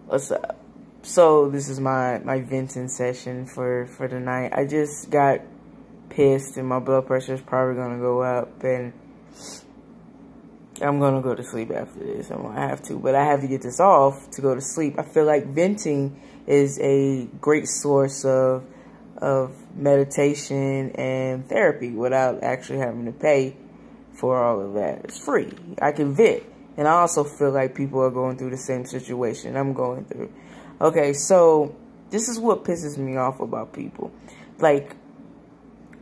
What's up? So this is my venting session for the night. I just got pissed and my blood pressure is probably gonna go up, and I'm gonna go to sleep after this. I'm gonna have to, but I have to get this off to go to sleep. I feel like venting is a great source of meditation and therapy without actually having to pay for all of that. It's free. I can vent. And I also feel like people are going through the same situation I'm going through. Okay, so this is what pisses me off about people. Like,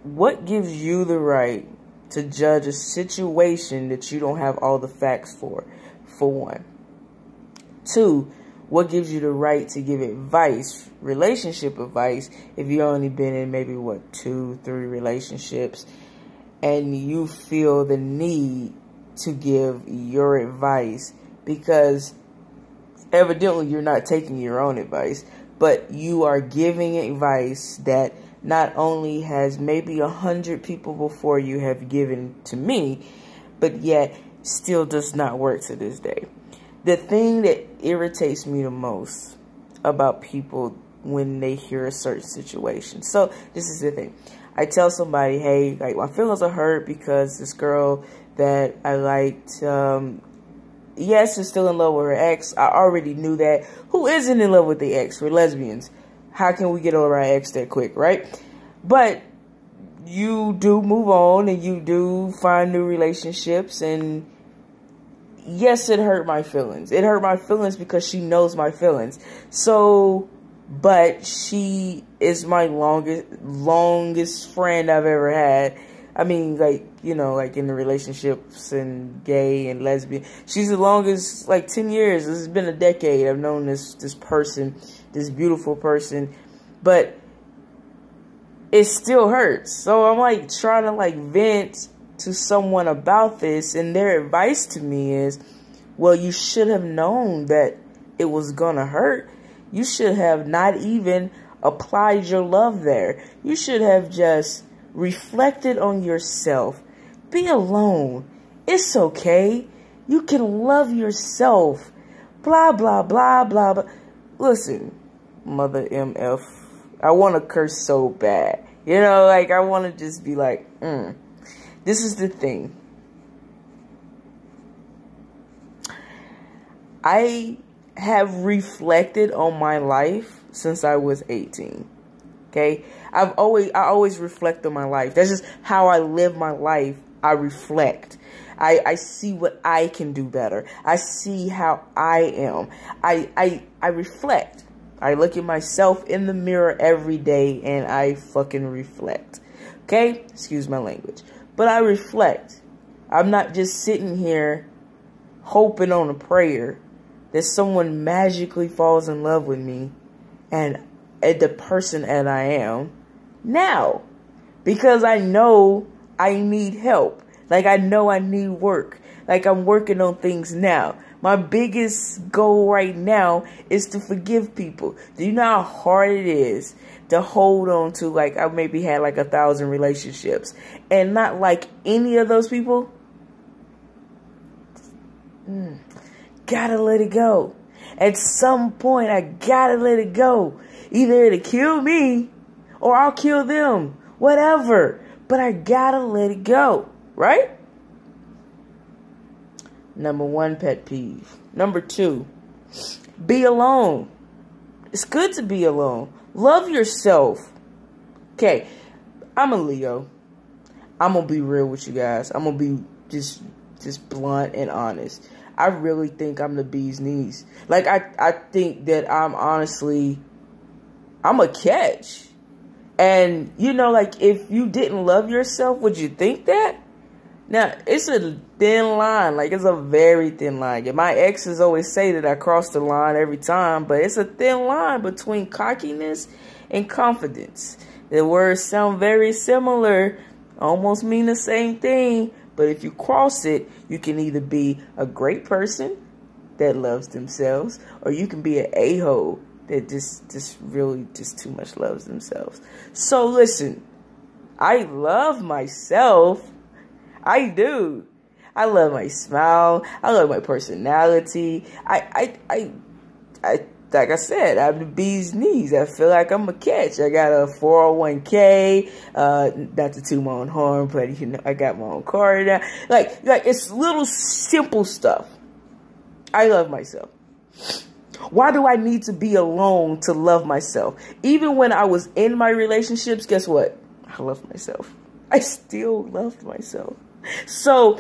what gives you the right to judge a situation that you don't have all the facts for one? Two, what gives you the right to give advice, relationship advice, if you've only been in maybe, 2, 3 relationships, and you feel the need to give your advice because evidently you're not taking your own advice, but you are giving advice that not only has maybe 100 people before you have given to me, but yet still does not work to this day. The thing that irritates me the most about people when they hear a certain situation. So this is the thing. I tell somebody, hey, like, my feelings are hurt because this girl that I liked, yes, is still in love with her ex. I already knew that. Who isn't in love with the ex? We're lesbians. How can we get over our ex that quick, right? But you do move on and you do find new relationships, and yes, it hurt my feelings. It hurt my feelings because she knows my feelings. So, but she is my longest friend I've ever had. I mean, like, you know, like in the relationships and gay and lesbian. She's the longest, like 10 years. This has been a decade. I've known this person, this beautiful person. But it still hurts. So I'm like trying to like vent to someone about this. And their advice to me is, well, you should have known that it was going to hurt. You should have not even applied your love there. You should have just reflected on yourself. Be alone. It's okay. You can love yourself. Blah, blah, blah, blah, blah. Listen, Mother MF, I want to curse so bad. You know, like, I want to just be like, This is the thing. I have reflected on my life since I was 18. Okay? I always reflect on my life. That's just how I live my life. I reflect. I see what I can do better. I see how I am. I reflect. I look at myself in the mirror every day and I fucking reflect. Okay? Excuse my language. But I reflect. I'm not just sitting here hoping on a prayer that someone magically falls in love with me and the person that I am now, because I know I need help. Like, I know I need work. Like, I'm working on things now. My biggest goal right now is to forgive people. Do you know how hard it is to hold on to, like, I maybe had like 1,000 relationships and not like any of those people? Gotta let it go. At some point, I gotta let it go. Either it'll kill me or I'll kill them. Whatever. But I gotta let it go. Right? Number 1, pet peeve. Number 2, be alone. It's good to be alone. Love yourself. Okay, I'm a Leo. I'm gonna be real with you guys. I'm gonna be just blunt and honest. I really think I'm the bee's knees. Like, I think that I'm a catch. And, you know, like, if you didn't love yourself, would you think that? Now, it's a thin line. Like, it's a very thin line. My exes always say that I cross the line every time, but it's a thin line between cockiness and confidence. The words sound very similar, almost mean the same thing, but if you cross it, you can either be a great person that loves themselves, or you can be an a-hole that just really too much loves themselves. So listen, I love myself. I do. I love my smile. I love my personality. I like I said, I'm the bee's knees. I feel like I'm a catch. I got a 401k, not to toot my own horn, but you know, I got my own car now. Like it's little simple stuff. I love myself. Why do I need to be alone to love myself? Even when I was in my relationships, guess what? I love myself. I still loved myself. So,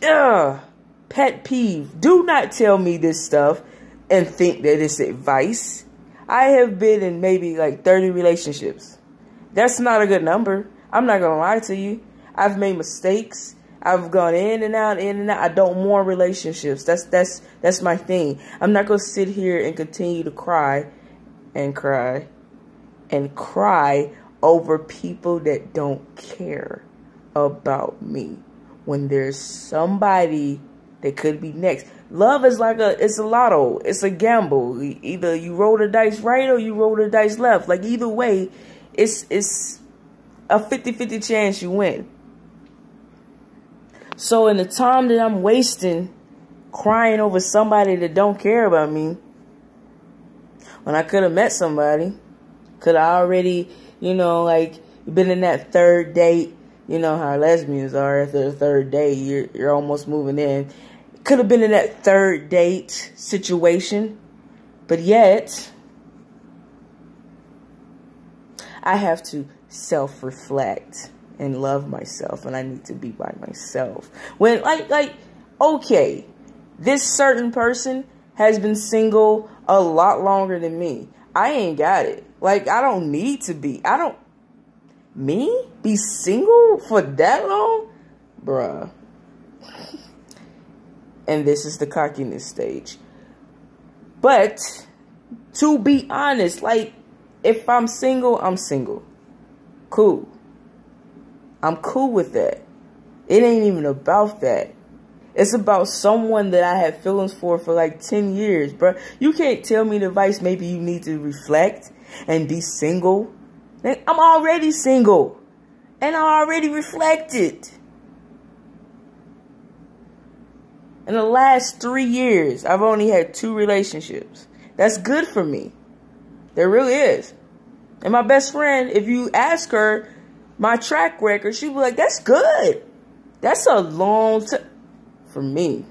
pet peeve. Do not tell me this stuff and think that it's advice. I have been in maybe like 30 relationships. That's not a good number. I'm not going to lie to you. I've made mistakes. I've gone in and out, in and out. I don't mourn relationships. That's my thing. I'm not going to sit here and continue to cry and cry and cry over people that don't care about me when there's somebody that could be next. Love is like it's a lotto. It's a gamble. Either you roll the dice right or you roll the dice left. Like either way, it's a 50-50 chance you win. So in the time that I'm wasting crying over somebody that don't care about me, when I could have met somebody, could have already, you know, like been in that third date. You know how lesbians are. After the third date, you're almost moving in. Could have been in that third date situation, but yet I have to self-reflect and love myself, and I need to be by myself. When like okay, this certain person has been single a lot longer than me. I ain't got it. Like I don't need to be. Me be single for that long, bruh. And this is the cockiness stage. But to be honest, like if I'm single, I'm single. Cool. I'm cool with that. It ain't even about that. It's about someone that I had feelings for like 10 years, bro. You can't tell me the advice. Maybe you need to reflect and be single. I'm already single. And I already reflected. In the last 3 years, I've only had 2 relationships. That's good for me. There really is. And my best friend, if you ask her my track record, she'll be like, that's good. That's a long time. For me,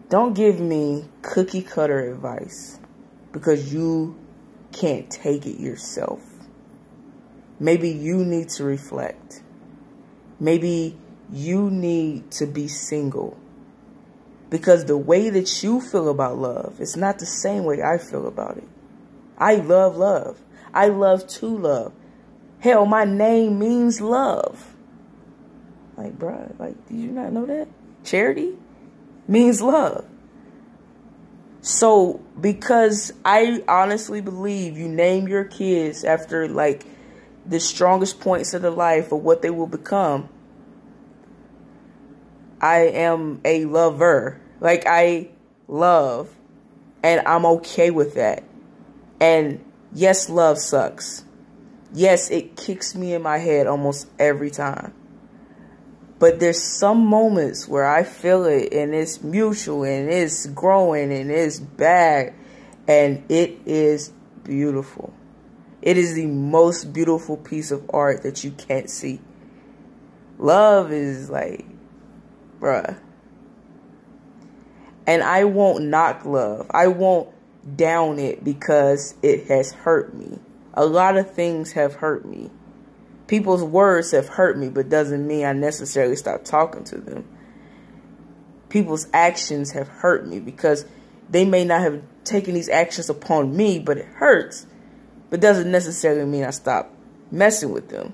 don't give me cookie cutter advice because you can't take it yourself. Maybe you need to reflect. Maybe you need to be single because the way that you feel about love is not the same way I feel about it. I love love. I love to love. Hell, my name means love. Like, bruh, like, did you not know that? Charity means love. So, because I honestly believe you name your kids after, like, the strongest points of their life or what they will become, I am a lover. Like, I love, and I'm okay with that. And, yes, love sucks. Yes, it kicks me in my head almost every time. But there's some moments where I feel it and it's mutual and it's growing and it's bad and it is beautiful. It is the most beautiful piece of art that you can't see. Love is like, bruh. And I won't knock love. I won't down it because it has hurt me. A lot of things have hurt me. People's words have hurt me, but doesn't mean I necessarily stop talking to them. People's actions have hurt me because they may not have taken these actions upon me, but it hurts. But doesn't necessarily mean I stop messing with them.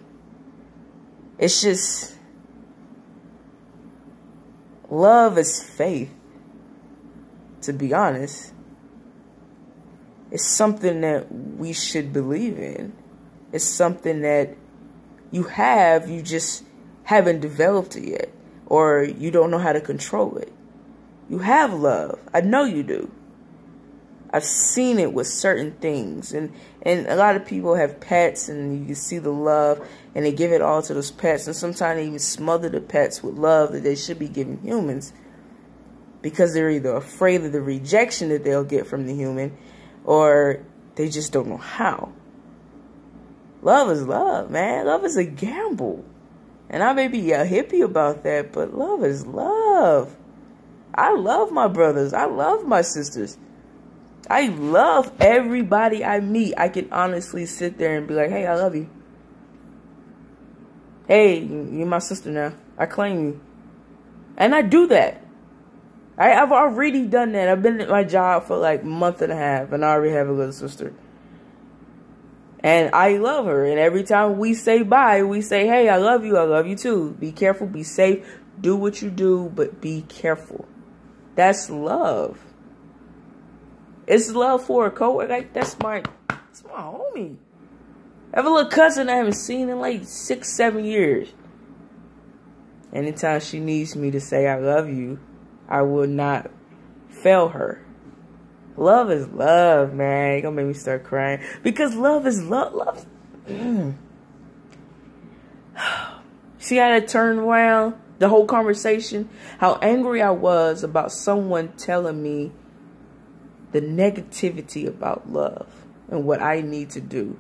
It's just, love is faith, to be honest. It's something that we should believe in. It's something that you just haven't developed it yet. Or you don't know how to control it. You have love. I know you do. I've seen it with certain things. And a lot of people have pets and you can see the love and they give it all to those pets. And sometimes they even smother the pets with love that they should be giving humans. because they're either afraid of the rejection that they'll get from the human, or they just don't know how. Love is love, man. Love is a gamble. And I may be a hippie about that, but love is love. I love my brothers. I love my sisters. I love everybody I meet. I can honestly sit there and be like, hey, I love you. Hey, you're my sister now. I claim you. And I do that. I've already done that. I've been at my job for like a month and a half, and I already have a little sister. And I love her. And every time we say bye, we say, hey, I love you too. Be careful, be safe, do what you do, but be careful. That's love. It's love for a coworker. Like, that's my homie. I have a little cousin I haven't seen in like 6-7 years. Anytime she needs me to say I love you, I will not fail her. Love is love, man. You're gonna make me start crying. Because love is love. See how that turned around? The whole conversation? How angry I was about someone telling me the negativity about love and what I need to do.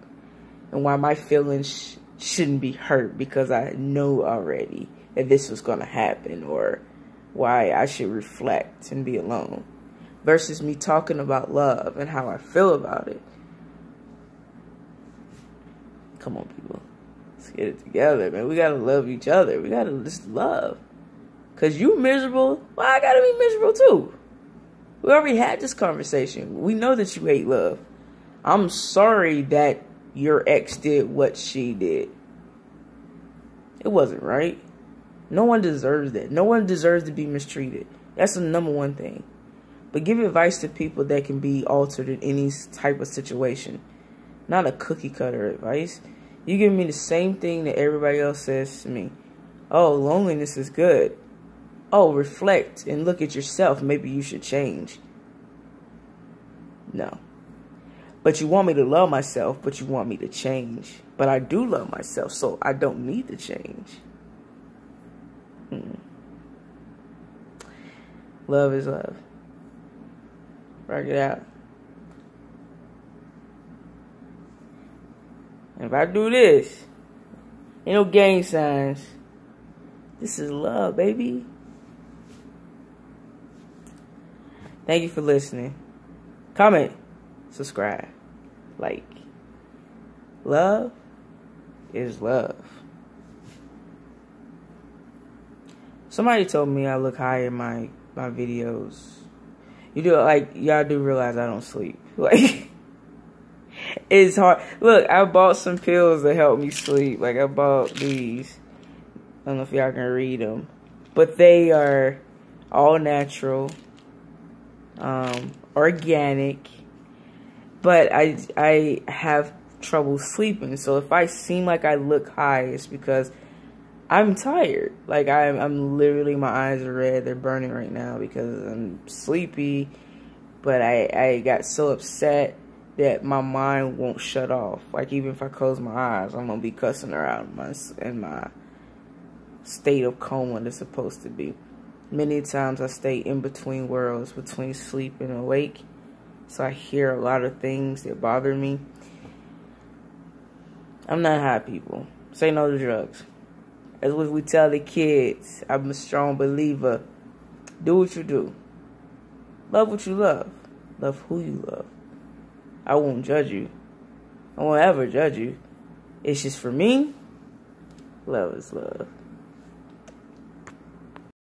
And why my feelings shouldn't be hurt because I know already that this was going to happen. Or why I should reflect and be alone. Versus me talking about love and how I feel about it. Come on, people. Let's get it together, man. We got to love each other. We got to just love. Because you miserable, well, I got to be miserable too. We already had this conversation. We know that you hate love. I'm sorry that your ex did what she did. It wasn't right. No one deserves that. No one deserves to be mistreated. That's the number one thing. But give advice to people that can be altered in any type of situation. Not a cookie cutter advice. You give me the same thing that everybody else says to me. Oh, loneliness is good. Oh, reflect and look at yourself. Maybe you should change. No. But you want me to love myself, but you want me to change. But I do love myself, so I don't need to change. Love is love. Rock it out. And if I do this, ain't no gang signs. This is love, baby. Thank you for listening. Comment, subscribe, like. Love is love. Somebody told me I look high in my videos. You do, like, y'all do realize I don't sleep. Like, it's hard. Look, I bought some pills to help me sleep. Like, I bought these. I don't know if y'all can read them. But they are all natural. Organic. But I have trouble sleeping. So if I seem like I look high, it's because I'm tired. Like, I'm literally, my eyes are red. They're burning right now because I'm sleepy. But I got so upset that my mind won't shut off. Like, even if I close my eyes, I'm going to be cussing her out in my state of coma that's supposed to be. Many times I stay in between worlds, between sleep and awake. So I hear a lot of things that bother me. I'm not high, people. Say no to drugs. As what we tell the kids, I'm a strong believer. Do what you do. Love what you love. Love who you love. I won't judge you. I won't ever judge you. It's just for me, love is love.